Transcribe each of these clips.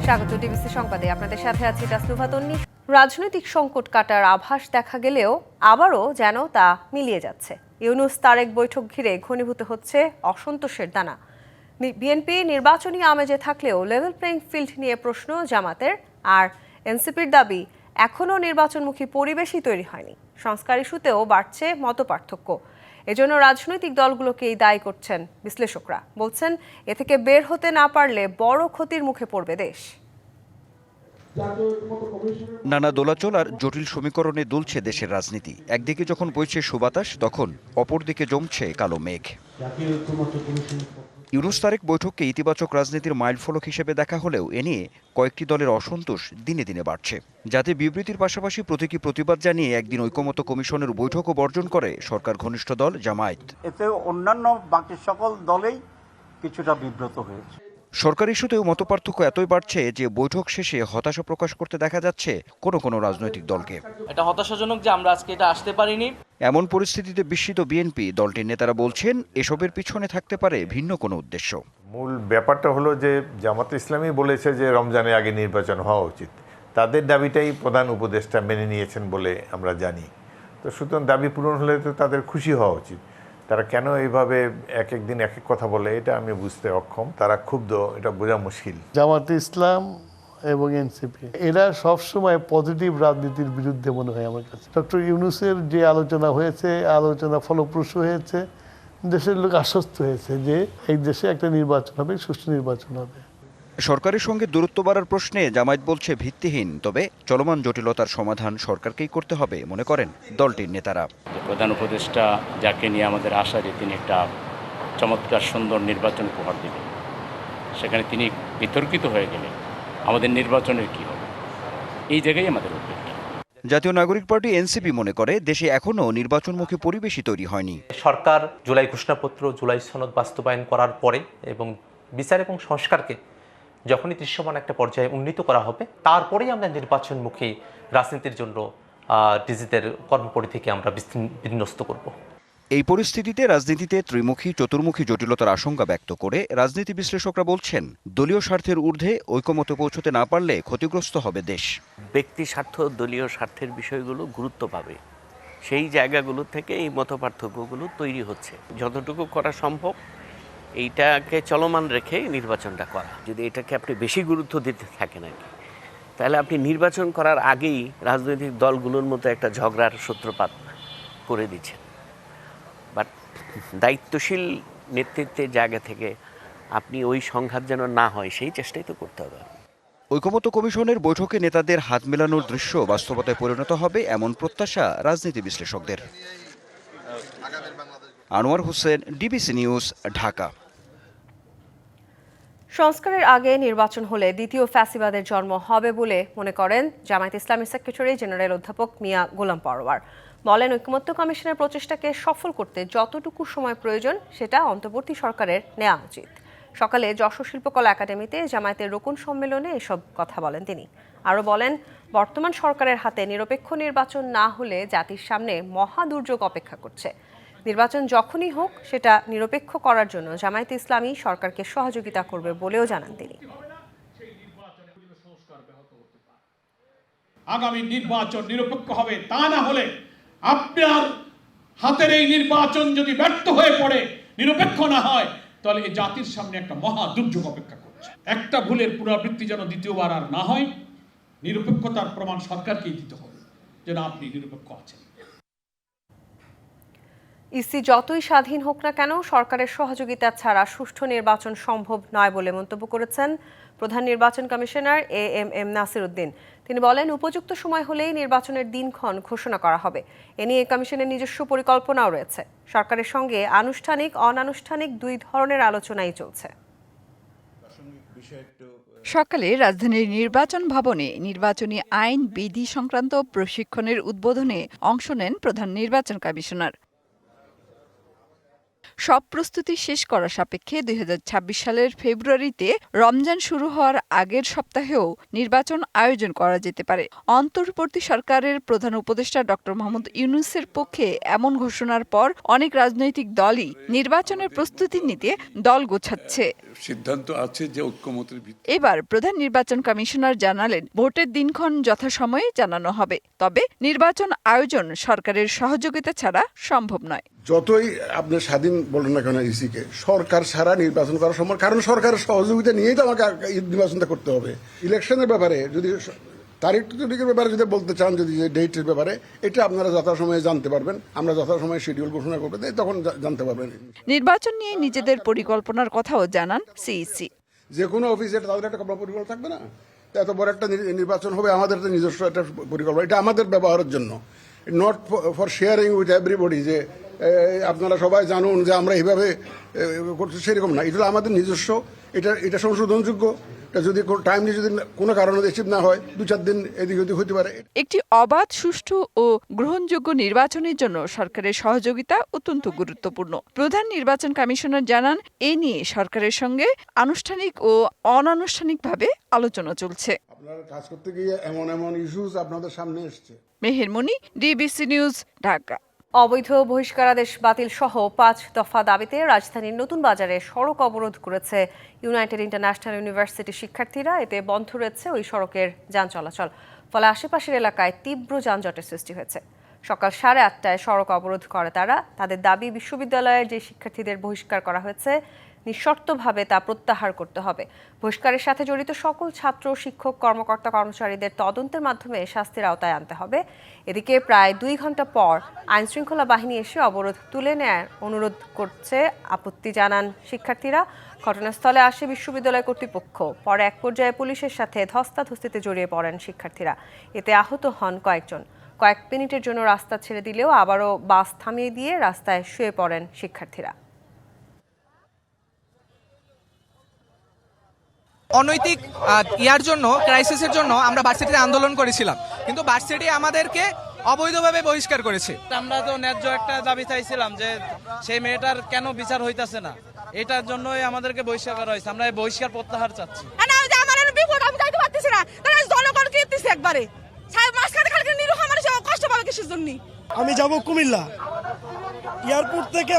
স্বাগত ডিবিসি সংবাদে, আপনাদের সাথে আছি তাসনুভা তন্নি। রাজনৈতিক সংকট কাটার আভাস দেখা গেলেও আবারও যেন তা মিলিয়ে যাচ্ছে। ইউনূস তারেক বৈঠক ঘিরে ঘনীভূত হচ্ছে অসন্তোষের দানা। বিএনপি নির্বাচনী আমেজে থাকলেও লেভেল প্লেইং ফিল্ড নিয়ে প্রশ্ন জামাতের, আর এনসিপির দাবি এখনও নির্বাচনমুখী পরিবেশই তৈরি হয়নি। সংস্কার ইস্যুতেও বাড়ছে মতপার্থক্য। এজন্য রাজনৈতিক দলগুলোকেই দায়ী করছেন বিশ্লেষকরা। বলছেন, এ থেকে বের হতে না পারলে বড় ক্ষতির মুখে পড়বে দেশ। নানা দোলাচল আর জটিল সমীকরণে দুলছে দেশের রাজনীতি। একদিকে যখন বইছে সুবাতাস, তখন অপরদিকে জমছে কালো মেঘ। ইউনূস তারেক বৈঠককে ইতিবাচক রাজনীতির মাইলফলক হিসেবে দেখা হলেও এ নিয়ে কয়েকটি দলের অসন্তোষ দিনে দিনে বাড়ছে। যাতে বিবৃতির পাশাপাশি প্রতীকী প্রতিবাদ জানিয়ে একদিন ঐকমত্য কমিশনের বৈঠকও বর্জন করে সরকার ঘনিষ্ঠ দল জামায়াত। এতে অন্যান্য বাকি সকল দলেই কিছুটা বিব্রত হয়েছে। সরকার ইস্যুতেও মতপার্থক্য এতই বাড়ছে যে বৈঠক শেষে হতাশা প্রকাশ করতে দেখা যাচ্ছে কোনো রাজনৈতিক দলকে। এটা হতাশাজনক যে আমরা আজকে এটা আসতে পারিনি। এমন পরিস্থিতিতে বিস্মিত বিএনপি। দলটির নেতারা বলছেন, এসবের পিছনে থাকতে পারে ভিন্ন কোনো উদ্দেশ্য। মূল ব্যাপারটা হলো যে জামাতে ইসলামী বলেছে যে রমজানের আগে নির্বাচন হওয়া উচিত। তাদের দাবিটাই প্রধান উপদেষ্টা মেনে নিয়েছেন বলে আমরা জানি। তো সুতরাং দাবি পূরণ হলে তো তাদের খুশি হওয়া উচিত। তারা কেন এইভাবে এক এক দিন এক এক কথা বলে, এটা আমি বুঝতে অক্ষম। তারা ক্ষুব্ধ, এটা বোঝা মুশকিল। জামাতে ইসলাম এবং এনসিপি এরা সবসময় পজিটিভ রাজনীতির বিরুদ্ধে মনে হয় আমার কাছে। ডক্টর ইউনূসের যে আলোচনা হয়েছে, আলোচনা ফলপ্রসূ হয়েছে, দেশের লোক আশ্বস্ত হয়েছে যে এই দেশে একটা নির্বাচন হবে, সুষ্ঠু নির্বাচন হবে। সরকারের সঙ্গে দূরত্ব বাড়ার প্রশ্নে জামায়াত বলছে ভিত্তিহীন, তবে চলমান জটিলতার সমাধান সরকারকেই করতে হবে মনে করেন দলটির নেতারা। প্রধান উপদেষ্টা যাকে নিয়ে আমাদের আশা যে তিনি একটা চমৎকার সুন্দর নির্বাচন উপহার দেবেন, সেখানে তিনি বিতর্কিত হয়ে গেলে আমাদের নির্বাচনের কি হবে, এই জায়গায় আমাদের উদ্বেগ। জাতীয় নাগরিক পার্টি এনসিপি মনে করে দেশে এখনও নির্বাচনমুখী পরিবেশই তৈরি হয়নি। সরকার জুলাই ঘোষণাপত্র, জুলাই সনদ বাস্তবায়ন করার পরে এবং বিচার এবং সংস্কারকে যখনই দৃশ্যমান একটা পর্যায়ে উন্নীত করা হবে, তারপরেই আমরা নির্বাচনমুখী রাজনীতির জন্য নিজেদের কর্মপরিধিকে আমরা বিন্যস্ত করব। এই পরিস্থিতিতে রাজনীতিতে ত্রিমুখী চতুর্মুখী জটিলতার আশঙ্কা ব্যক্ত করে রাজনীতি বিশ্লেষকরা বলছেন, দলীয় স্বার্থের ঊর্ধ্বে ঐকমত্যে পৌঁছতে না পারলে ক্ষতিগ্রস্ত হবে দেশ। ব্যক্তি স্বার্থ, দলীয় স্বার্থের বিষয়গুলো গুরুত্ব পাবে। সেই জায়গাগুলো থেকে এই মতপার্থক্যগুলো তৈরি হচ্ছে। যতটুকু করা সম্ভব এইটাকে চলমান রেখে নির্বাচনটা করা। যদি এটাকে আপনি বেশি গুরুত্ব দিতে থাকেন আর কি, তাহলে আপনি নির্বাচন করার আগেই রাজনৈতিক দলগুলোর মতো একটা ঝগড়ার সূত্রপাত করে দিচ্ছেন। বাট দায়িত্বশীল নেতৃত্বের জায়গা থেকে আপনি ওই সংঘাত যেন না হয়, সেই চেষ্টাই তো করতে হবে। ঐকমত্য কমিশনের বৈঠকে নেতাদের হাত মেলানোর দৃশ্য বাস্তবতায় পরিণত হবে এমন প্রত্যাশা রাজনীতি বিশ্লেষকদের। Anwar Hossain, DBC news, Dhaka. সংস্কারের আগে নির্বাচন হলে দ্বিতীয় ফ্যাসিবাদের জন্ম হবে বলে মনে করেন জামায়াত ইসলামীর সেক্রেটারি জেনারেল অধ্যাপক মিয়া গোলাম পরোয়ার। বলেন, ঐকমত্য কমিশনের প্রচেষ্টাকে সফল করতে যতটুকু সময় প্রয়োজন সেটা অন্তর্বর্তী সরকারের নেওয়া উচিত। সকালে যশোর শিল্পকলা একাডেমিতে জামায়াতের রোকন সম্মেলনে এসব কথা বলেন তিনি। আরও বলেন, বর্তমান সরকারের হাতে নিরপেক্ষ নির্বাচন না হলে জাতির সামনে মহা দুর্যোগ অপেক্ষা করছে। নির্বাচন যখনই হোক সেটা নিরপেক্ষ করার জন্য জামায়াত ইসলামী সরকারকে সহযোগিতা করবে বলেও জানান তিনি। আগামী নির্বাচন নিরপেক্ষ হবে, তা না হলে আপনার হাতের এই নির্বাচন যদি ব্যর্থ হয়ে পড়ে, নিরপেক্ষ না হয়, তাহলে এই জাতির সামনে একটা মহা দুর্যোগ অপেক্ষা করছে। একটা ভুলের পুনরাবৃত্তি যেন দ্বিতীয়বার আর না হয়, নিরপেক্ষতার প্রমাণ সরকারকেই দিতে হবে যেন আপনি নিরপেক্ষ আছেন। ইসি যতই স্বাধীন হোক না কেন, সরকারের সহযোগিতা ছাড়া সুষ্ঠু নির্বাচন সম্ভব নয় বলে মন্তব্য করেছেন প্রধান নির্বাচন কমিশনার এএমএম নাসির উদ্দিন। তিনি বলেন, উপযুক্ত সময় হলেই নির্বাচনের দিনক্ষণ ঘোষণা করা হবে। এ নিয়ে কমিশনের নিজস্ব পরিকল্পনাও রয়েছে। সরকারের সঙ্গে আনুষ্ঠানিক অনানুষ্ঠানিক দুই ধরনের আলোচনাই চলছে। সকালে রাজধানীর নির্বাচন ভবনে নির্বাচনী আইন বিধি সংক্রান্ত প্রশিক্ষণের উদ্বোধনে অংশ নেন প্রধান নির্বাচন কমিশনার। সব প্রস্তুতি শেষ করা সাপেক্ষে 2026 সালের ফেব্রুয়ারিতে রমজান শুরু হওয়ার আগের সপ্তাহেও নির্বাচন আয়োজন করা যেতে পারে। অন্তর্বর্তী সরকারের প্রধান উপদেষ্টা ডক্টর মোহাম্মদ ইউনূসের পক্ষে এমন ঘোষণার পর অনেক রাজনৈতিক দলই নির্বাচনের প্রস্তুতি নিতে দল গোছাচ্ছে। সিদ্ধান্ত আছে যে ঐক্যমতের ভিত্তিতে এবার প্রধান নির্বাচন কমিশনার জানালেন, ভোটের দিনক্ষণ যথাসময়ে জানানো হবে, তবে নির্বাচন আয়োজন সরকারের সহযোগিতা ছাড়া সম্ভব নয়। যতই আপনি স্বাধীন বলেন না কেন ইসিকে, সরকার ছাড়া নির্বাচন করা সম্ভব, কারণ সরকারের সহযোগিতা নিয়েই তো আমাকে নির্বাচনটা করতে হবে। ইলেকশনের ব্যাপারে যদি তারিখের ব্যাপারে যদি বলতে চান, যদি ডেটের ব্যাপারে, এটা আপনারা যথাসময়ে জানতে পারবেন, আমরা যথাসময়ে শিডিউল ঘোষণা করবো, তখন জানতে পারবেন। নির্বাচন নিয়ে নিজেদের পরিকল্পনার কথাও জানান সিইসি। যে কোনো অফিসে তাদের একটা পরিকল্পনা থাকবে না, এত বড় একটা নির্বাচন হবে, আমাদের তো নিজস্ব একটা পরিকল্পনা, এটা আমাদের ব্যবহারের জন্য, not for sharing with everybody, যে আপনারা সবাই জানুন যে আমরা এইভাবে করছি, সেরকম না। এটা আমাদের নিজস্ব, এটা সংশোধনযোগ্য। যদি টাইমলি যদি কোনো কারণে রিসিভ না হয়, 2-4 দিন এদিক ওদিক হতে পারে। একটি অবাধ, সুষ্ঠু ও গ্রহণযোগ্য নির্বাচনের জন্য সরকারের সহযোগিতা অত্যন্ত গুরুত্বপূর্ণ। প্রধান নির্বাচন কমিশনার জানান, এ নিয়ে সরকারের সঙ্গে আনুষ্ঠানিক ও অনানুষ্ঠানিকভাবে আলোচনা চলছে। আপনারা কাজ করতে গিয়ে এমন ইস্যুস আপনাদের সামনে এসছে। মেহের মনি, ডিবিসি নিউজ, ঢাকা। অবৈধ বহিষ্কারাদেশ বাতিল সহ 5 দফা দাবিতে রাজধানীর নতুন বাজারে সড়ক অবরোধ করেছে ইউনাইটেড ইন্টারন্যাশনাল ইউনিভার্সিটির শিক্ষার্থীরা। এতে বন্ধ রয়েছে ওই সড়কের যান চলাচল, ফলে আশেপাশের এলাকায় তীব্র যানজটের সৃষ্টি হয়েছে। সকাল 8:30টায় সড়ক অবরোধ করে তারা। তাদের দাবি, বিশ্ববিদ্যালয়ের যে শিক্ষার্থীদের বহিষ্কার করা হয়েছে নিঃশর্তভাবে তা প্রত্যাহার করতে হবে। বহিষ্কারের সাথে জড়িত সকল ছাত্র, শিক্ষক, কর্মকর্তা, কর্মচারীদের তদন্তের মাধ্যমে শাস্তির আওতায় আনতে হবে। এদিকে প্রায় 2 ঘন্টা পর আইনশৃঙ্খলা বাহিনী এসে অবরোধ তুলে নেয়ার অনুরোধ করছে। আপত্তি জানান শিক্ষার্থীরা। ঘটনাস্থলে আসে বিশ্ববিদ্যালয় কর্তৃপক্ষ। পরে এক পর্যায়ে পুলিশের সাথে ধস্তাধস্তিতে জড়িয়ে পড়েন শিক্ষার্থীরা। এতে আহত হন কয়েকজন। কয়েক মিনিটের জন্য রাস্তা ছেড়ে দিলেও আবারও বাস থামিয়ে দিয়ে রাস্তায় শুয়ে পড়েন শিক্ষার্থীরা। অনৈতিক ইয়ার জন্য, ক্রাইসিসের জন্য আমরা ভার্সিটিতে আন্দোলন করেছিলাম, কিন্তু ভার্সিটি আমাদেরকে অবৈধভাবে বহিষ্কার করেছে। আমরা তো ন্যায্য একটা দাবি চাইছিলাম যে সেই মেয়েটার কেন বিচার হইতাছে না, এটার জন্যই আমাদেরকে বহিষ্কার করা হয়েছে। আমরা এই বহিষ্কার প্রত্যাহার চাচ্ছি। আমি যাব কুমিল্লা এয়ারপোর্ট থেকে,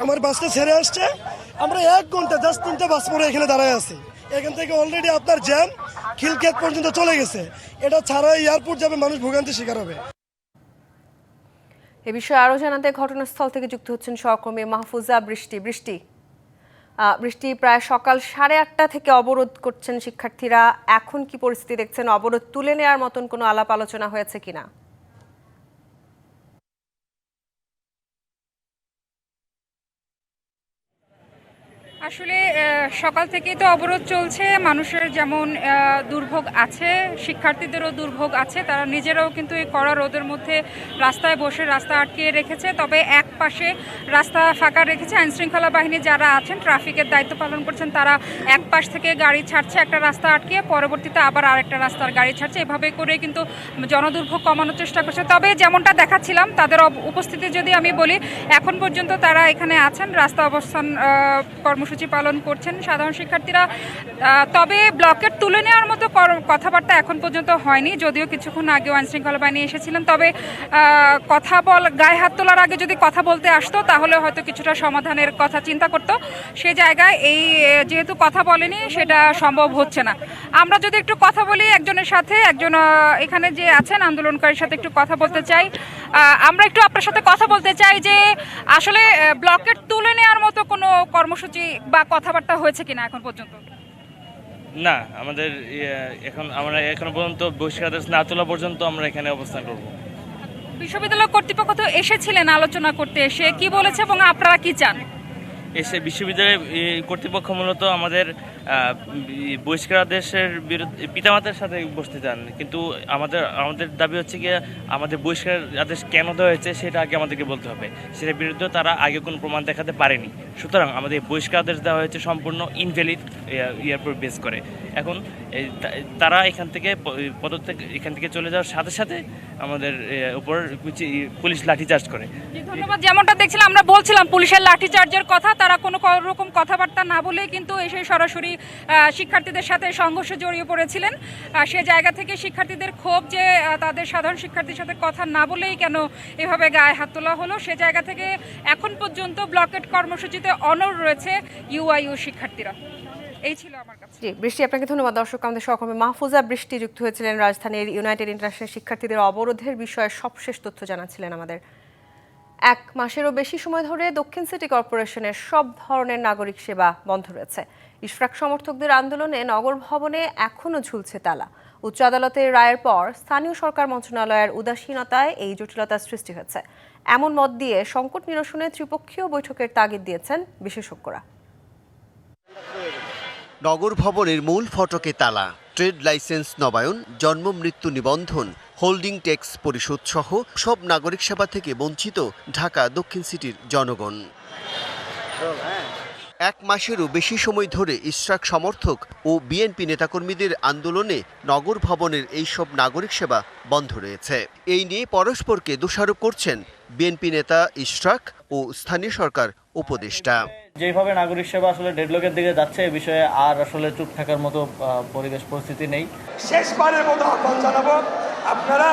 আমার বাসটা ছেড়ে আসছে, আমরা 1 ঘন্টা 10-3টা বাস পরে এখানে দাঁড়ায় আছি। এখান থেকে অলরেডি আপনার জ্যাম খিলক্ষেত পর্যন্ত চলে গেছে। এটা ছাড়া এয়ারপোর্ট যাবে, মানুষ ভোগান্তির শিকার হবে। এ বিষয়ে আরো জানাতে ঘটনাস্থল থেকে যুক্ত হচ্ছেন সহকর্মী মাহফুজা বৃষ্টি। বৃষ্টি, প্রায় সকাল 8:30 থেকে অবরোধ করছেন শিক্ষার্থীরা। এখন কি পরিস্থিতি দেখছেন? অবরোধ তুলে নেওয়ার মতন কোনো আলাপ আলোচনা হয়েছে কিনা? আসলে সকাল থেকেই তো অবরোধ চলছে। মানুষের যেমন দুর্ভোগ আছে, শিক্ষার্থীদেরও দুর্ভোগ আছে। তারা নিজেরাও কিন্তু এই কড়া রোদের মধ্যে রাস্তায় বসে রাস্তা আটকিয়ে রেখেছে। তবে এক পাশে রাস্তা ফাঁকা রেখেছে আইনশৃঙ্খলা বাহিনী যারা আছেন, ট্রাফিকের দায়িত্ব পালন করছেন, তারা এক পাশ থেকে গাড়ি ছাড়ছে একটা রাস্তা আটকিয়ে, পরবর্তীতে আবার আরেকটা রাস্তার গাড়ি ছাড়ছে। এভাবে করে কিন্তু জনদুর্ভোগ কমানোর চেষ্টা করছে। তবে যেমনটা দেখাচ্ছিলাম, তাদের উপস্থিতি যদি আমি বলি, এখন পর্যন্ত তারা এখানে আছেন, রাস্তা অবস্থান কর্মসূচি পালন করছেন সাধারণ শিক্ষার্থীরা। তবে ব্লকেট তুলে নেওয়ার মতো কথাবার্তা এখন পর্যন্ত হয়নি, যদিও কিছুক্ষণ আগেও আইনশৃঙ্খলা বাহিনী এসেছিলেন। তবে গায়ে হাত তোলার আগে যদি কথা বলতে আসতো, তাহলে হয়তো কিছুটা সমাধানের কথা চিন্তা করত। সে জায়গায় এই যেহেতু কথা বলেনি, সেটা সম্ভব হচ্ছে না। আমরা যদি একটু কথা বলি একজনের সাথে, একজন এখানে যে আছেন আন্দোলনকারীর সাথে একটু কথা বলতে চাই। আমরা একটু আপনার সাথে কথা বলতে চাই যে আসলে ব্লকেট তুলে নেওয়ার মতো কোনো কর্মসূচি বা কথাবার্তা হয়েছে কিনা এখন পর্যন্ত? না, আমরা এখন পর্যন্ত বহিষ্কার আদেশ না তোলা পর্যন্ত আমরা এখানে অবস্থান করব। বিশ্ববিদ্যালয় কর্তৃপক্ষ তো এসেছিলেন আলোচনা করতে, এসে কি বলেছে এবং আপনারা কি চান? এসে বিশ্ববিদ্যালয়ের কর্তৃপক্ষ মূলত আমাদের বহিষ্কার আদেশের বিরুদ্ধে পিতামাতার সাথে বসতে চান, কিন্তু আমাদের দাবি হচ্ছে কি, আমাদের বহিষ্কার আদেশ কেন দেওয়া হয়েছে সেটা আগে আমাদেরকে বলতে হবে। সেটার বিরুদ্ধে তারা আগে কোনো প্রমাণ দেখাতে পারেনি। সুতরাং আমাদের বহিষ্কার আদেশ দেওয়া হয়েছে সম্পূর্ণ ইনভ্যালিড ইয়ার উপর বেস করে। এখন তারা এখান থেকে পদত্যাগ এখান থেকে চলে যাওয়ার সাথে সাথে আমাদের উপর পুলিশ লাঠিচার্জ করে। ধন্যবাদ। যেমনটা দেখছিলাম, আমরা বলছিলাম পুলিশের লাঠিচার্জের কথা, তারা কোনো রকম কথাবার্তা না বলে কিন্তু এসে সরাসরি শিক্ষার্থীদের সাথে সংঘর্ষে জড়িয়ে পড়েছিলেন। সে জায়গা থেকে শিক্ষার্থীদের ক্ষোভ যে তাদের সাধারণ শিক্ষার্থীর সাথে কথা না বলেই কেন এভাবে গায়ে হাত তোলা হলো, সে জায়গা থেকে এখন পর্যন্ত ব্লকেট কর্মসূচিতে অনড় রয়েছে ইউআইইউ শিক্ষার্থীরা। এই ছিল আমার কাছে। জি বৃষ্টি, আপনাকে ধন্যবাদ। দর্শক, আমাদের সহকর্মী মাহফুজা বৃষ্টি যুক্ত হয়েছিলেন রাজধানীর ইউনাইটেড ইন্টারন্যাশনাল শিক্ষার্থীদের অবরোধের বিষয়ে সবশেষ তথ্য জানাচ্ছিলেন আমাদের। 1 মাসেরও বেশি সময় ধরে দক্ষিণ সিটি কর্পোরেশনের সব ধরনের নাগরিক সেবা বন্ধ রয়েছে। ইশরাক সমর্থকদের আন্দোলনে নগর ভবনে এখনও ঝুলছে তালা। উচ্চ আদালতের রায়ের পর স্থানীয় সরকার মন্ত্রণালয়ের উদাসীনতায় এই জটিলতার সৃষ্টি হয়েছে, এমন মত দিয়ে সংকট নিরসনে ত্রিপক্ষীয় বৈঠকের তাগিদ দিয়েছেন বিশেষজ্ঞরা। নগর ভবনের মূল ফটকে তালা, ট্রেড লাইসেন্স নবায়ন, জন্ম মৃত্যু নিবন্ধন, হোল্ডিং ট্যাক্স পরিশোধ সহ সব নাগরিক সেবা থেকে বঞ্চিত ঢাকা দক্ষিণ সিটির জনগণ। 1 মাসেরও বেশি সময় ধরে ইশরাক সমর্থক ও বিএনপি নেতাকর্মীদের আন্দোলনে নগর ভবনের এইসব নাগরিক সেবা বন্ধ রয়েছে। এই নিয়ে পরস্পরকে দোষারোপ করছেন বিএনপি নেতা ইশরাক ও স্থানীয় সরকার উপদেষ্টা। যেভাবে নাগরিক সেবা আসলে ডেডলকের দিকে যাচ্ছে, এ বিষয়ে আর আসলে চুপ থাকার মতো পরিবেশ পরিস্থিতি নেই। শেষবারের মতো আহ্বান জানাবো, আপনারা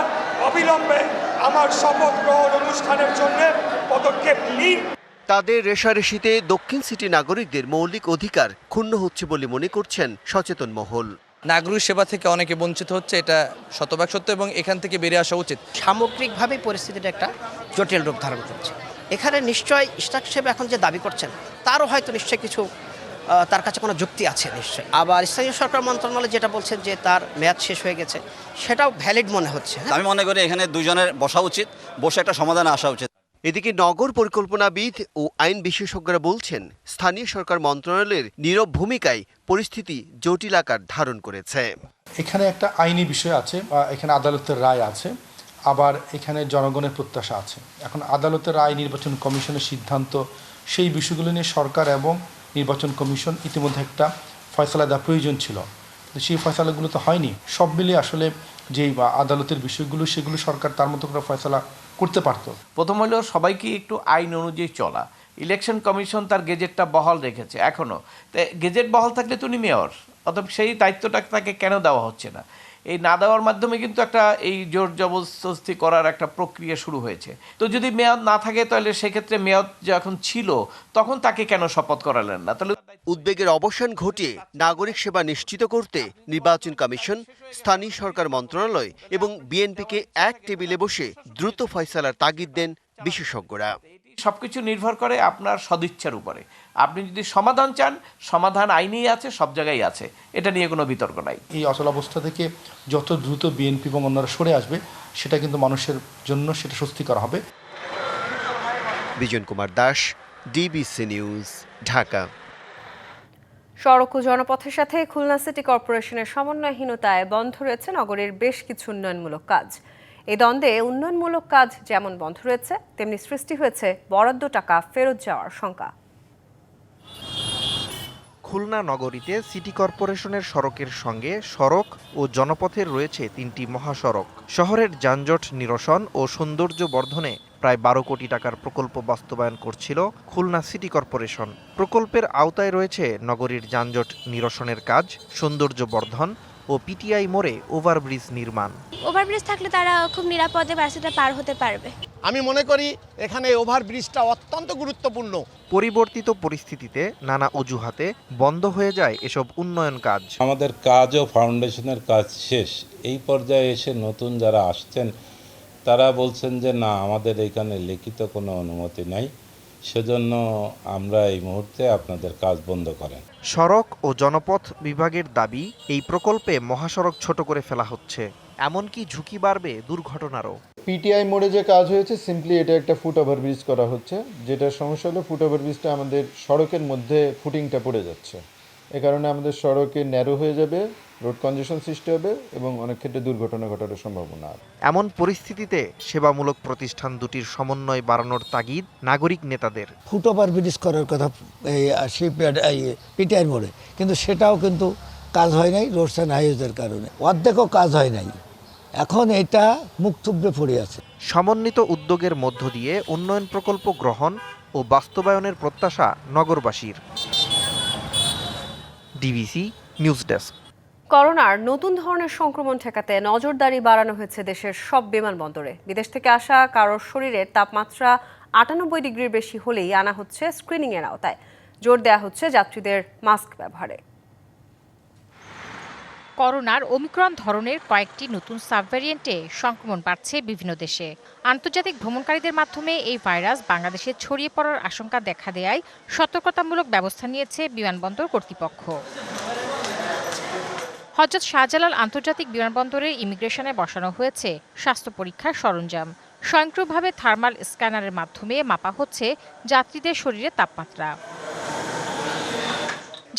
অবিলম্বে আমার শপথ গ্রহণ অনুষ্ঠানের জন্য পদক্ষেপ নিন। তাদের রেশারেশিতে দক্ষিণ সিটি নাগরিকদের মৌলিক অধিকার ক্ষুণ্ণ হচ্ছে বলে মনে করছেন সচেতন মহল। নাগরিক সেবা থেকে অনেকে বঞ্চিত হচ্ছে, এটা শতভাগ সত্য এবং এখান থেকে বেরিয়ে আসা উচিত। সামগ্রিকভাবে পরিস্থিতিটা একটা জটিল রূপ ধারণ করছে। এখানে নিশ্চয় ইশরাক সাহেব এখন যে দাবি করছেন তারও হয়তো নিশ্চয় কিছু তার কাছে কোনো যুক্তি আছে নিশ্চয়। আবার স্থানীয় সরকার মন্ত্রণালয় যেটা বলছেন যে তার মেয়াদ শেষ হয়ে গেছে, সেটাও ভ্যালিড মনে হচ্ছে। আমি মনে করি এখানে দুজনের বসা উচিত, বসে একটা সমাধানে আসা উচিত। এদিকে নগর পরিকল্পনাবিদ ও আইন বিশেষজ্ঞরা বলছেন, স্থানীয় সরকার মন্ত্রণালয়ের নীরব ভূমিকায় পরিস্থিতি জটিল আকার ধারণ করেছে। এখানে একটা আইনি বিষয় আছে, এখানে আদালতের রায় আছে, আবার এখানে জনগণের প্রত্যাশা আছে। এখন আদালতের রায়, নির্বাচন কমিশনের সিদ্ধান্ত, সেই বিষয়গুলো নিয়ে সরকার এবং নির্বাচন কমিশন ইতিমধ্যে একটা ফয়সালা দেওয়া প্রয়োজন ছিল, সেই ফয়সালাগুলো তো হয়নি। সব মিলিয়ে আসলে যেই আদালতের বিষয়গুলো, সেগুলো সরকার তার মতো করে ফয়সালা করতে পারত। প্রথম হলো সবাইকে একটু আইন অনুযায়ী চলা। ইলেকশন কমিশন তার গেজেটটা বহাল রেখেছে এখনও, তাই গেজেট বহাল থাকলে তো উনি মেয়র, অতএব সেই দায়িত্বটা তাকে কেন দেওয়া হচ্ছে না? এই না দেওয়ার মাধ্যমে কিন্তু একটা এই জোর জবরদস্তি করার একটা প্রক্রিয়া শুরু হয়েছে। তো যদি মেয়াদ না থাকে তাহলে সেক্ষেত্রে মেয়াদ যখন ছিল তখন তাকে কেন শপথ করালেন না? তাহলে উদ্বেগের অবসান ঘটিয়ে নাগরিক সেবা নিশ্চিত করতে নির্বাচন কমিশন, স্থানীয় সরকার মন্ত্রণালয় এবং বিএনপিকে এক টেবিলে বসে দ্রুত ফয়সালার তাগিদ দেন বিশেষজ্ঞরা। সবকিছু নির্ভর করে আপনার সদিচ্ছার উপরে। আপনি যদি সমাধান চান, সমাধান আইনেই আছে, সব জায়গায় আছে, এটা নিয়ে কোনো বিতর্ক নাই। এই অচলাবস্থা থেকে যত দ্রুত বিএনপি এবং অন্যরা সরে আসবে, সেটা কিন্তু মানুষের জন্য সেটা স্বস্তিকর হবে। Bijan Kumar Das, DBC news, Dhaka. সড়ক ও জনপথের সাথে খুলনা সিটি কর্পোরেশনের সমন্বয়হীনতায় বন্ধ রয়েছে নগরের বেশ কিছু উন্নয়নমূলক কাজ। এই দ্বন্দ্বে উন্নয়নমূলক কাজ যেমন বন্ধ রয়েছে, তেমনি সৃষ্টি হয়েছে বরাদ্দ টাকা ফেরত যাওয়ার শঙ্কা। খুলনা নগরীতে সিটি কর্পোরেশনের সড়কের সঙ্গে সড়ক ও জনপথের রয়েছে 3টি মহাসড়ক। শহরের যানজট নিরসন ও সৌন্দর্য বর্ধনে প্রায় 12 কোটি টাকার প্রকল্প বাস্তবায়ন করছিল খুলনা সিটি কর্পোরেশন। প্রকল্পের আওতায় রয়েছে নগরীর যানজট নিরসনের কাজ, সৌন্দর্য বর্ধন ও পিটিআই মোড়ে ওভারব্রিজ নির্মাণ। ওভারব্রিজ থাকলে তারা খুব নিরাপদে রাস্তাটা পার হতে পারবে। আমি মনে করি এখানে ওভারব্রিজটা অত্যন্ত গুরুত্বপূর্ণ। পরিবর্তিত পরিস্থিতিতে নানা অজুহাতে বন্ধ হয়ে যায় এসব উন্নয়ন কাজ। আমাদের কাজ ও ফাউন্ডেশনের কাজ শেষ, এই পর্যায়ে এসে নতুন যারা আসছেন তারা বলছেন যে না, আমাদের এখানে লিখিত কোনো অনুমতি নাই, সেজন্য আমরা এই মুহূর্তে আপনাদের কাজ বন্ধ করেন। সড়ক ও জনপথ বিভাগের দাবি, এই প্রকল্পে মহাসড়ক ছোট করে ফেলা হচ্ছে, এমনকি ঝুঁকি বাড়বে দুর্ঘটনারও। পিটিআই মোড়ে যে কাজ হয়েছে, সিম্পলি এটা একটা ফুট ওভারব্রিজ করা হচ্ছে, যেটা সমস্যা হলো ফুট ওভারব্রিজটা আমাদের সড়কের মধ্যে ফুটিংটা পড়ে যাচ্ছে। এ কারণে আমাদের সড়কে ন্যারো হয়ে যাবে, রোড কনজেশন সৃষ্টি হবে এবং অনেক ক্ষেত্রে দুর্ঘটনা ঘটার সম্ভাবনা। এমন পরিস্থিতিতে সেবামূলক প্রতিষ্ঠান দুটির সমন্বয় বাড়ানোর তাগিদ নাগরিক নেতাদের। ফুট ওভারব্রিজ করার কথা সেই পিটিআই মোড়ে, কিন্তু সেটাও কিন্তু কাজ হয় নাই রোডস অ্যান্ড হাইওয়েজের কারণে, অর্ধেকও কাজ হয় নাই। এখন এটা মুখ থুবড়ে পড়ে আছে। সমন্বিত উদ্যোগের মধ্য দিয়ে উন্নয়ন প্রকল্প গ্রহণ ও বাস্তবায়নের প্রত্যাশা নগরবাসীর। DBC news desk. করোনার নতুন ধরনের সংক্রমণ ঠেকাতে নজরদারি বাড়ানো হয়েছে দেশের সব বিমানবন্দরে। বিদেশ থেকে আসা কারোর শরীরের তাপমাত্রা 98 ডিগ্রির বেশি হলেই আনা হচ্ছে স্ক্রিনিংয়ের আওতায়। জোর দেওয়া হচ্ছে যাত্রীদের মাস্ক ব্যবহারে। করোনার ওমিক্রন ধরনের কয়েকটি নতুন সাবভ্যারিয়েন্টে সংক্রমণ বাড়ছে বিভিন্ন দেশে। আন্তর্জাতিক ভ্রমণকারীদের মাধ্যমে এই ভাইরাস বাংলাদেশে ছড়িয়ে পড়ার আশঙ্কা দেখা দেয়ায় সতর্কতামূলক ব্যবস্থা নিয়েছে বিমানবন্দর কর্তৃপক্ষ। হযরত শাহজালাল আন্তর্জাতিক বিমানবন্দরে ইমিগ্রেশনে বসানো হয়েছে স্বাস্থ্য পরীক্ষার সরঞ্জাম। স্বয়ংক্রিয়ভাবে থার্মাল স্ক্যানারের মাধ্যমে মাপা হচ্ছে যাত্রীদের শরীরের তাপমাত্রা।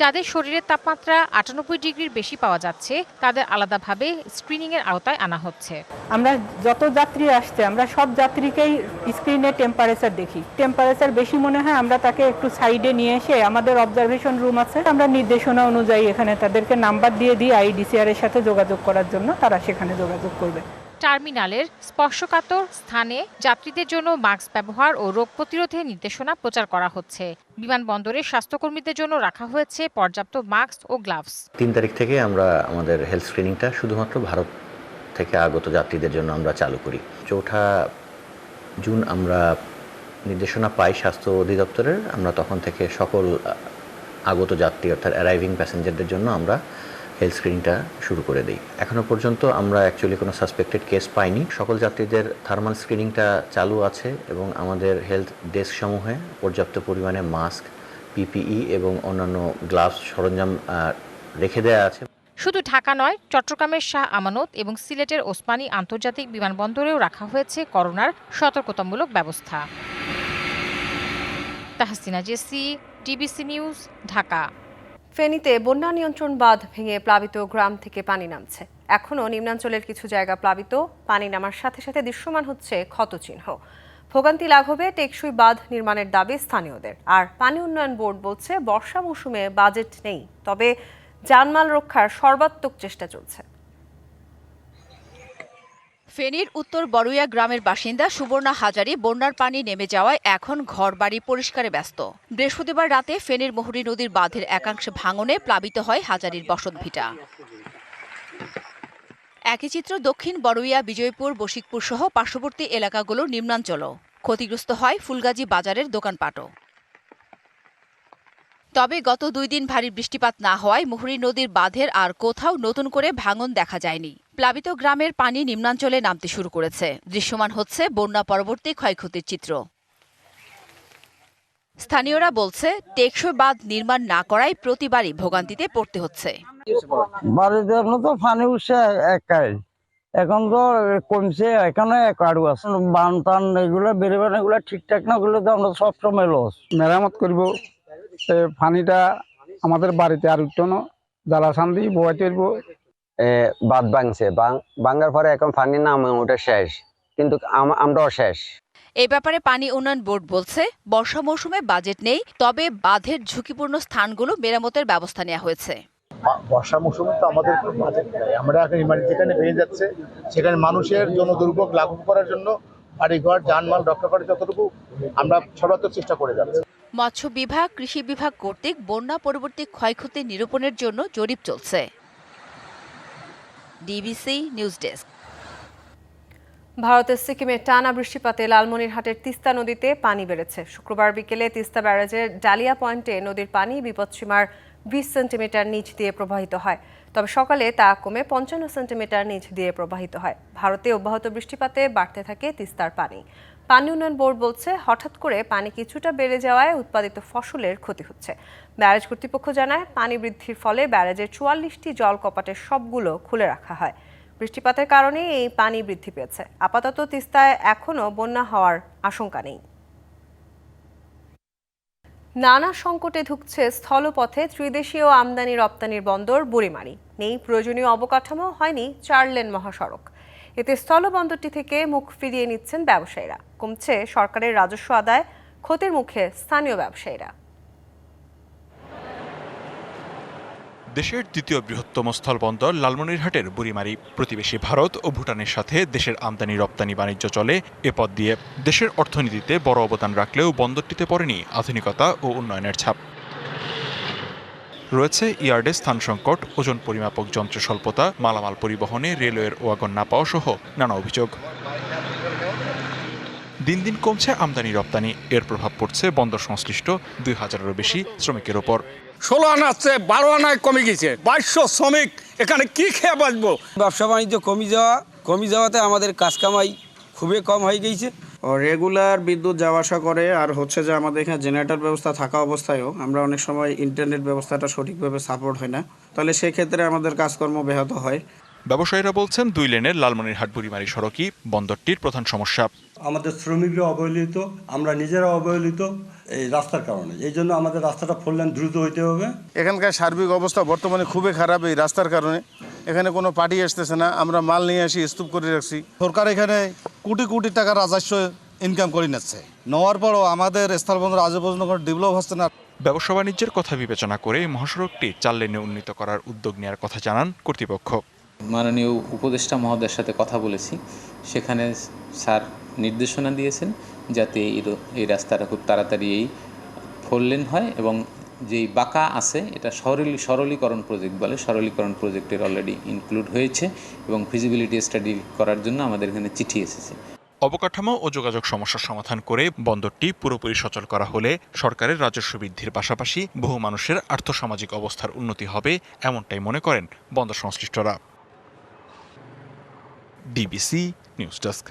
যাদের শরীরের তাপমাত্রা 98 ডিগ্রির বেশি পাওয়া যাচ্ছে তাদের আলাদাভাবে স্ক্রিনিংয়ের আওতায় আনা হচ্ছে। আমরা যত যাত্রী আসছে আমরা সব যাত্রীকেই স্ক্রিনে টেম্পারেচার দেখি। টেম্পারেচার বেশি মনে হয় আমরা তাকে একটু সাইডে নিয়ে এসে আমাদের অবজারভেশন রুম আছে, আমরা নির্দেশনা অনুযায়ী এখানে তাদেরকে নাম্বার দিয়ে দিই আইডিসিআর এর সাথে যোগাযোগ করার জন্য, তারা সেখানে যোগাযোগ করবে। টার্মিনালের স্পর্শকাতর স্থানে যাত্রীদের জন্য মাস্ক ব্যবহার ও রোগ প্রতিরোধে নির্দেশনা প্রচার করা হচ্ছে। বিমানবন্দরে স্বাস্থ্যকর্মীদের জন্য রাখা হয়েছে পর্যাপ্ত মাস্ক ও গ্লাভস। 3 তারিখ থেকে আমরা আমাদের হেলথ স্ক্রিনিংটা শুধুমাত্র ভারত থেকে আগত যাত্রীদের জন্য আমরা চালু করি। 4 জুন আমরা নির্দেশনা পাই স্বাস্থ্য অধিদপ্তরের, আমরা তখন থেকে সকল আগত যাত্রী অর্থাৎ অ্যারাইভিং প্যাসেঞ্জারদের জন্য আমরা হেলথ স্ক্রিনিংটা শুরু করে দিই। এখনও পর্যন্ত আমরা অ্যাকচুয়ালি কোনো সাসপেক্টেড কেস পাইনি। সকল যাত্রীদের থার্মাল স্ক্রিনিংটা চালু আছে এবং আমাদের হেলথ ডেস্ক সমূহে পর্যাপ্ত পরিমাণে মাস্ক, পিপিই এবং অন্যান্য গ্লাভস সরঞ্জাম রেখে দেওয়া আছে। শুধু ঢাকা নয়, চট্টগ্রামের শাহ আমানত এবং সিলেটের ওসমানী আন্তর্জাতিক বিমানবন্দরেও রাখা হয়েছে করোনার সতর্কতামূলক ব্যবস্থা। Tahsina Jessy, DBC news, Dhaka. ফেনীতে বন্যা নিয়ন্ত্রণ বাঁধ ভেঙে প্লাবিত গ্রাম থেকে পানি নামছে। এখনও নিম্নাঞ্চলের কিছু জায়গা প্লাবিত, পানি নামার সাথে সাথে দৃশ্যমান হচ্ছে ক্ষতচিহ্ন। ভোগান্তি লাঘবে টেকসই বাঁধ নির্মাণের দাবি স্থানীয়দের। আর পানি উন্নয়ন বোর্ড বলছে বর্ষা মৌসুমে বাজেট নেই, তবে জানমাল রক্ষার সর্বাত্মক চেষ্টা চলছে। ফেনীর উত্তর বড়ুইয়া গ্রামের বাসিন্দা সুবর্ণা হাজারি বন্যার পানি নেমে যাওয়ায় এখন ঘরবাড়ি পরিষ্কারে ব্যস্ত। বৃহস্পতিবার রাতে ফেনীর মুহুরী নদীর বাঁধের একাংশ ভাঙনে প্লাবিত হয় হাজারির বসতভিটা। একই চিত্র দক্ষিণ বড়ুইয়া, বিজয়পুর, বশিকপুর সহ পার্শ্ববর্তী এলাকাগুলোর নিম্নাঞ্চলও। ক্ষতিগ্রস্ত হয় ফুলগাজী বাজারের দোকানপাটও। তবে গত 2 দিন ভারী বৃষ্টিপাত না হওয়ায় মুহুরী নদীর বাঁধের আর কোথাও নতুন করে ভাঙন দেখা যায়নি। প্লাবিত গ্রামের পানি নিম্নাঞ্চলে নামতে শুরু করেছে। দৃশ্যমান হচ্ছে বন্যা পরবর্তী ক্ষয়ক্ষতির চিত্র। স্থানীয়রা বলছে টেকসই বাঁধ নির্মাণ না করায় প্রতিবারই ভোগান্তিতে পড়তে হচ্ছে। বাড়িতে তো পানি উঠছে একাই, এখন তো কমছে, এখানে আরো আছে। বান টান এগুলো বেরোবেন, এগুলো ঠিকঠাক না করলে তো আমরা সবসময় লস। মেরামত করব, পানিটা আমাদের বাড়িতে আর উঠতো না, জ্বালা শান্তি বয়াতে হইব। বাঁধ ভাঙছে, ভাঙার পরে এখন পানি নামে ওটা শেষ, কিন্তু আমরাও শেষ। এই ব্যাপারে পানি উন্নয়ন বোর্ড বলছে বর্ষা মৌসুমে বাজেট নেই, তবে বাঁধের ঝুঁকিপূর্ণ স্থানগুলো মেরামতের ব্যবস্থা নেওয়া হয়েছে। বর্ষা মৌসুমে তো আমাদের বাজেট নেই, আমরা এখন যেখানে ভেঙে যাচ্ছে সেখানে মানুষের জন্য দুর্ভোগ লাঘব করার জন্য বাড়িঘর জানমাল রক্ষা করার যতটুকু আমরা সর্বাত্মক চেষ্টা করে যাচ্ছি। মৎস্য বিভাগ, কৃষি বিভাগ কর্তৃক বন্যা পরবর্তী ক্ষয়ক্ষতি নিরূপণের জন্য জরিপ চলছে। DBC news desk. ভারতের সিকিমে টানা বৃষ্টিপাতে লালমনিরহাটের তিস্তা নদীতে পানি বেড়েছে। শুক্রবার বিকেলে তিস্তা ব্যারাজের ডালিয়া পয়েন্টে নদীর পানি বিপদসীমার 20 সেন্টিমিটার নিচ দিয়ে প্রবাহিত হয়, তবে সকালে তা কমে 55 সেন্টিমিটার নিচ দিয়ে প্রবাহিত হয়। ভারতে অব্যাহত বৃষ্টিপাতে বাড়তে থাকে তিস্তার পানি। পানি উন্নয়ন বোর্ড বলছে হঠাৎ করে পানি কিছুটা বেড়ে যাওয়ায় উৎপাদিত ফসলের ক্ষতি হচ্ছে। ব্যারাজ কর্তৃপক্ষ জানায় পানি বৃদ্ধির ফলে ব্যারাজের 44টি জল কপাটের সবগুলো খুলে রাখা হয়। বৃষ্টিপাতের কারণে এই পানি বৃদ্ধি পেয়েছে। আপাতত তিস্তায় এখনও বন্যা হওয়ার আশঙ্কা নেই। নানা সংকটে ধুঁকছে স্থলপথে ত্রিদেশীয় আমদানি রপ্তানির বন্দর বুড়িমারি। নেই প্রয়োজনীয় অবকাঠামো, হয়নি 4 লেন মহাসড়ক। এতে স্থলবন্দরটি থেকে মুখ ফিরিয়ে নিচ্ছেন ব্যবসায়ীরা। কমছে সরকারের রাজস্ব আদায়, ক্ষতির মুখে স্থানীয় ব্যবসায়ীরা। দেশের দ্বিতীয় বৃহত্তম স্থলবন্দর লালমনিরহাটের বুড়িমারি। প্রতিবেশী ভারত ও ভুটানের সাথে দেশের আমদানি রপ্তানি বাণিজ্য চলে এ পথ দিয়ে। দেশের অর্থনীতিতে বড় অবদান রাখলেও বন্দরটিতে পড়েনি আধুনিকতা ও উন্নয়নের ছাপ। রয়েছে ইয়ার্ডে স্থান সংকট, ওজন পরিমাপক যন্ত্র স্বল্পতা, মালামাল পরিবহনে রেলওয়ের ওয়াগন না পাওয়া সহ নানা অভিযোগ। দিন দিন কমছে আমদানি রপ্তানি, এর প্রভাব পড়ছে বন্দর সংশ্লিষ্ট 2000-এরও বেশি শ্রমিকের ওপর। 16 আনা আছে, 12 আনায় কমে গেছে। 2200 শ্রমিক এখানে কি খেয়ে বাঁচবো? ব্যবসা বাণিজ্য কমে যাওয়াতে আমাদের কাজ কামাই খুবই কম হয়ে গেছে। রেগুলার বিদ্যুৎ যাওয়া আসা করে, আর হচ্ছে যে আমাদের এখানে জেনারেটর ব্যবস্থা থাকা অবস্থায়ও আমরা অনেক সময় ইন্টারনেট ব্যবস্থাটা সঠিকভাবে সাপোর্ট হয় না, তাহলে সেক্ষেত্রে আমাদের কাজকর্ম ব্যাহত হয়। ব্যবসায়ীরা বলছেন 2 লেনের লালমনিরহাট বুড়িমারি সড়কই বন্দরটির প্রধান সমস্যা। আমাদের শ্রমিকরা অবহেলিত, আমরা নিজেরা অবহেলিত এই রাস্তার কারণে। এই জন্য আমাদের রাস্তাটা 4 লেন দ্রুত হইতে হবে। এখানকার সার্বিক অবস্থা বর্তমানে খুবই খারাপ এই রাস্তার কারণে। এখানে কোনো পার্টি আসতেছে না, আমরা মাল নিয়ে আসি স্তূপ করে রাখছি। সরকার এখানে কোটি কোটি টাকার রাজস্ব ইনকাম করে নিচ্ছে, নেওয়ার পরও আমাদের স্থলবন্দর আজ পর্যন্ত কোনো ডেভেলপ হচ্ছে না। ব্যবসা বাণিজ্যের কথা বিবেচনা করে মহাসড়কটি 4 লেনে উন্নীত করার উদ্যোগ নেওয়ার কথা জানান কর্তৃপক্ষ। মাননীয় উপদেষ্টা মহোদয়ের সাথে কথা বলেছি, সেখানে স্যার নির্দেশনা দিয়েছেন যাতে এই রাস্তাটা খুব তাড়াতাড়ি 4 লেন হয় এবং যেই বাঁকা আছে এটা সরলীকরণ প্রজেক্ট বলে, সরলীকরণ প্রজেক্টের অলরেডি ইনক্লুড হয়েছে এবং ফিজিবিলিটি স্টাডি করার জন্য আমাদের এখানে চিঠি এসেছে। অবকাঠামো ও যোগাযোগ সমস্যার সমাধান করে বন্দরটি পুরোপুরি সচল করা হলে সরকারের রাজস্ব বৃদ্ধির পাশাপাশি বহু মানুষের আর্থসামাজিক অবস্থার উন্নতি হবে, এমনটাই মনে করেন বন্দর সংশ্লিষ্টরা। DBC news desk.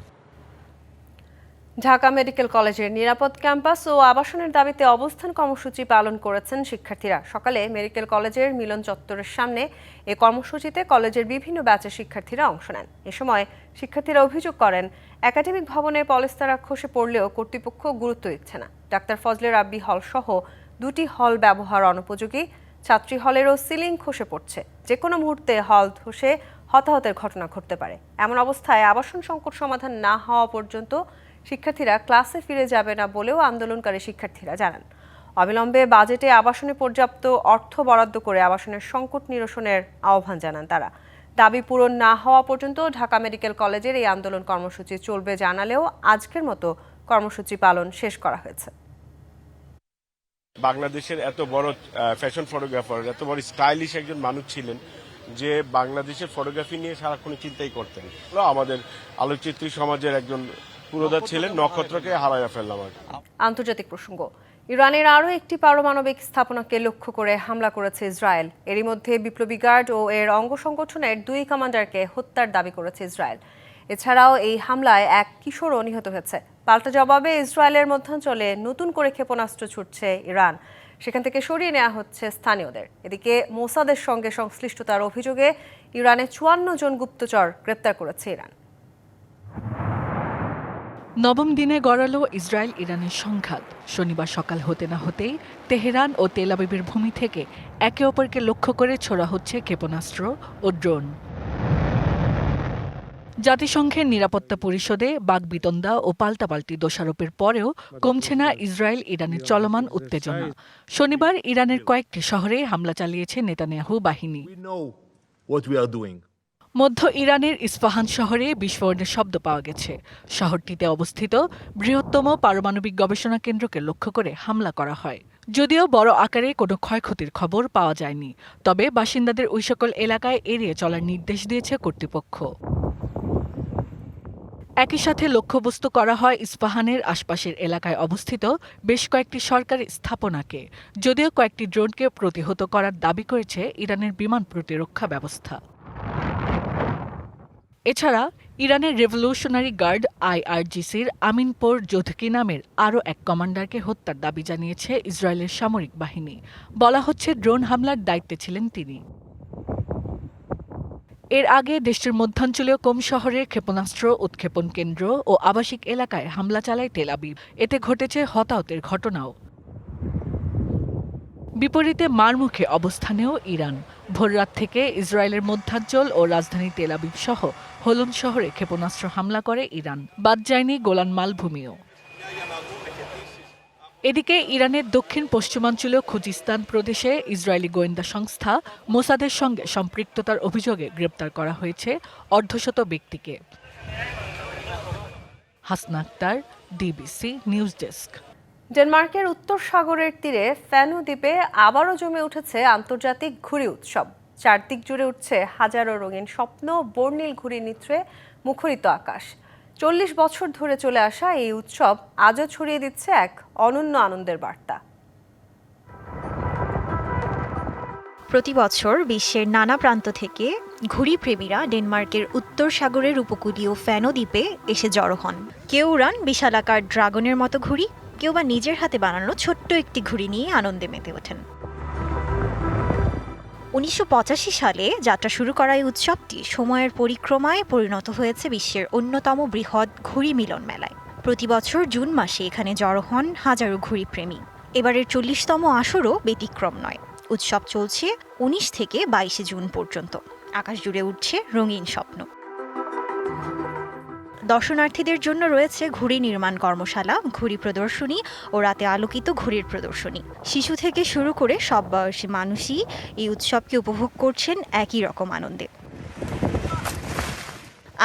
Dhaka medical কলেজের নিরাপদ ক্যাম্পাস ও আবাসনের দাবিতে অবস্থান কর্মসূচি পালন করেছেন শিক্ষার্থীরা। সকালে মেডিকেল কলেজের মিলন চত্বরের সামনে এ কর্মসূচিতে কলেজের বিভিন্ন ব্যাচের শিক্ষার্থীরা অংশ নেন। এ সময় শিক্ষার্থীরা অভিযোগ করেন, একাডেমিক ভবনের পলেস্তারা খসে পড়লেও কর্তৃপক্ষ গুরুত্ব দিচ্ছে না। ডাক্তার ফজলে রাব্বি হল সহ 2টি হল ব্যবহার অনুপযোগী, ছাত্রী হলেরও সিলিং খসে পড়ছে, যে কোনো মুহূর্তে হল ধসে হতাহতের ঘটনা ঘটতে পারে। এমন অবস্থায় আবাসন সংকট সমাধান না হওয়া পর্যন্ত শিক্ষার্থীরা ক্লাসে ফিরে যাবে না বলেও আন্দোলনকারী শিক্ষার্থীরা জানান। অবিলম্বে বাজেটে আবাসনে পর্যাপ্ত অর্থ বরাদ্দ করে আবাসনের সংকট নিরসনের আহ্বান জানান তারা। দাবি পূরণ না হওয়া পর্যন্ত ঢাকা মেডিকেল কলেজের এই আন্দোলন কর্মসূচি চলবে জানালেও আজকের মতো কর্মসূচি পালন শেষ করা হয়েছে। বাংলাদেশের এত বড় ফ্যাশন ফটোগ্রাফার, এত বড় স্টাইলিশ একজন মানুষ ছিলেন যে বাংলাদেশের ফটোগ্রাফি নিয়ে সারাক্ষণ চিন্তাই করতেন। আমাদের আলোকচিত্রী সমাজের একজন পুরোধা ছিলেন, নক্ষত্রকে হারাইয়া ফেললাম। আন্তর্জাতিক প্রসঙ্গ, ইরানের আরও একটি পারমাণবিক স্থাপনাকে লক্ষ্য করে হামলা করেছে ইসরায়েল। এরই মধ্যে বিপ্লবী গার্ড ও এর অঙ্গ সংগঠনের 2 কমান্ডারকে হত্যার দাবি করেছে ইসরায়েল। এছাড়াও এই হামলায় এক কিশোরও নিহত হয়েছে। পাল্টা জবাবে ইসরায়েলের মধ্যাঞ্চলে নতুন করে ক্ষেপণাস্ত্র ছুটছে ইরান, সেখান থেকে সরিয়ে নেওয়া হচ্ছে স্থানীয়দের। এদিকে মোসাদের সঙ্গে সংশ্লিষ্টতার অভিযোগে ইরানের 54 জন গুপ্তচর গ্রেপ্তার করেছে ইরান। নবম দিনে গড়ালো ইসরায়েল ইরানের সংঘাত। শনিবার সকাল হতে না হতেই তেহরান ও তেল আবিবের ভূমি থেকে একে অপরকে লক্ষ্য করে ছোড়া হচ্ছে ক্ষেপণাস্ত্র ও ড্রোন। জাতিসংঘের নিরাপত্তা পরিষদে বাকবিতণ্ডা ও পাল্টাপাল্টি দোষারোপের পরেও কমছে না ইসরায়েল ইরানের চলমান উত্তেজনা। শনিবার ইরানের কয়েকটি শহরে হামলা চালিয়েছে নেতানিয়াহু বাহিনী। মধ্য ইরানের ইস্পাহান শহরে বিস্ফোরণের শব্দ পাওয়া গেছে। শহরটিতে অবস্থিত বৃহত্তম পারমাণবিক গবেষণা কেন্দ্রকে লক্ষ্য করে হামলা করা হয়। যদিও বড় আকারে কোনো ক্ষয়ক্ষতির খবর পাওয়া যায়নি, তবে বাসিন্দাদের ওই সকল এলাকায় এড়িয়ে চলার নির্দেশ দিয়েছে কর্তৃপক্ষ। একই সাথে লক্ষ্যবস্তু করা হয় ইস্পাহানের আশপাশের এলাকায় অবস্থিত বেশ কয়েকটি সরকারি স্থাপনাকে, যদিও কয়েকটি ড্রোনকে প্রতিহত করার দাবি করেছে ইরানের বিমান প্রতিরক্ষা ব্যবস্থা। এছাড়া ইরানের রেভলিউশনারি গার্ড IRGCর আমিনপোর জোধকি নামের আরও এক কমান্ডারকে হত্যার দাবি জানিয়েছে ইসরায়েলের সামরিক বাহিনী। বলা হচ্ছে ড্রোন হামলার দায়িত্বে ছিলেন তিনি। এর আগে দেশটির মধ্যাঞ্চলীয় কোম শহরের ক্ষেপণাস্ত্র উৎক্ষেপণ কেন্দ্র ও আবাসিক এলাকায় হামলা চালায় তেল আবিব। এতে ঘটেছে হতাহতের ঘটনাও। বিপরীতে মারমুখে অবস্থানেও ইরান। ভোররাত থেকে ইসরায়েলের মধ্যাঞ্চল ও রাজধানী তেল আবিব সহ হোলন শহরে ক্ষেপণাস্ত্র হামলা করে ইরান। বাদ যায়নি গোলান মালভূমিও। এদিকে ইরানের দক্ষিণ পশ্চিমাঞ্চলীয় খুজিস্তান প্রদেশে ইসরায়েলি গোয়েন্দা সংস্থা মোসাদের সঙ্গে সম্পৃক্ততার অভিযোগে গ্রেপ্তার করা হয়েছে অর্ধশত ব্যক্তিকে। Hasna Akter, DBC news desk. ডেনমার্কের উত্তর সাগরের তীরে ফ্যানু দ্বীপে আবারও জমে উঠেছে আন্তর্জাতিক ঘুড়ি উৎসব। চারদিক জুড়ে উঠছে হাজারো রঙিন স্বপ্ন, বর্ণিল ঘুড়ি নিত্রে মুখরিত আকাশ। 40 বছর ধরে চলে আসা এই উৎসব আজও ছড়িয়ে দিচ্ছে এক অনন্য আনন্দের বার্তা। প্রতি বছর বিশ্বের নানা প্রান্ত থেকে ঘুড়ি প্রেমীরা ডেনমার্কের উত্তর সাগরের উপকূলীয় ফ্যানো দ্বীপে এসে জড়ো হন। কেউ উড়ান বিশালাকার ড্রাগনের মতো ঘুড়ি, কেউ বা নিজের হাতে বানানো ছোট্ট একটি ঘুড়ি নিয়ে আনন্দে মেতে ওঠেন। 1985 সালে যাত্রা শুরু করা এই উৎসবটি সময়ের পরিক্রমায় পরিণত হয়েছে বিশ্বের অন্যতম বৃহৎ ঘুড়ি মিলন মেলায়। প্রতি বছর জুন মাসে এখানে জড়ো হন হাজারো ঘুড়ি প্রেমী। এবারের 40তম আসরও ব্যতিক্রম নয়। উৎসব চলছে 19 থেকে 22 জুন পর্যন্ত। আকাশ জুড়ে উঠছে রঙিন স্বপ্ন। দর্শনার্থীদের জন্য রয়েছে ঘুড়ি নির্মাণ কর্মশালা, ঘুড়ি প্রদর্শনী ও রাতে আলোকিত ঘুড়ির প্রদর্শনী। শিশু থেকে শুরু করে সব বয়সী মানুষই এই উৎসবকে উপভোগ করছেন একই রকম আনন্দে।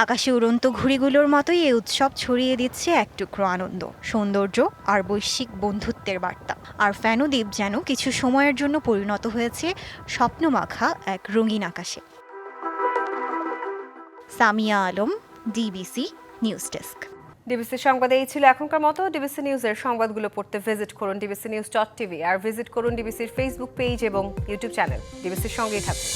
আকাশে উড়ন্ত ঘুড়িগুলোর মতোই এই উৎসব ছড়িয়ে দিচ্ছে এক টুকরো আনন্দ, সৌন্দর্য আর বৈশ্বিক বন্ধুত্বের বার্তা। আর ফ্যানো দ্বীপ যেন কিছু সময়ের জন্য পরিণত হয়েছে স্বপ্নমাখা এক রঙিন আকাশে। Samia Alam, DBC news desk. DBC সংবাদে এই ছিল এখনকার মতো। ডিবিসি নিউজের সংবাদগুলো পড়তে ভিজিট করুন dbcnews.tv আর ভিজিট করুন ডিবিসির ফেসবুক পেজ এবং ইউটিউব চ্যানেল। ডিবিসির সঙ্গেই থাকুন।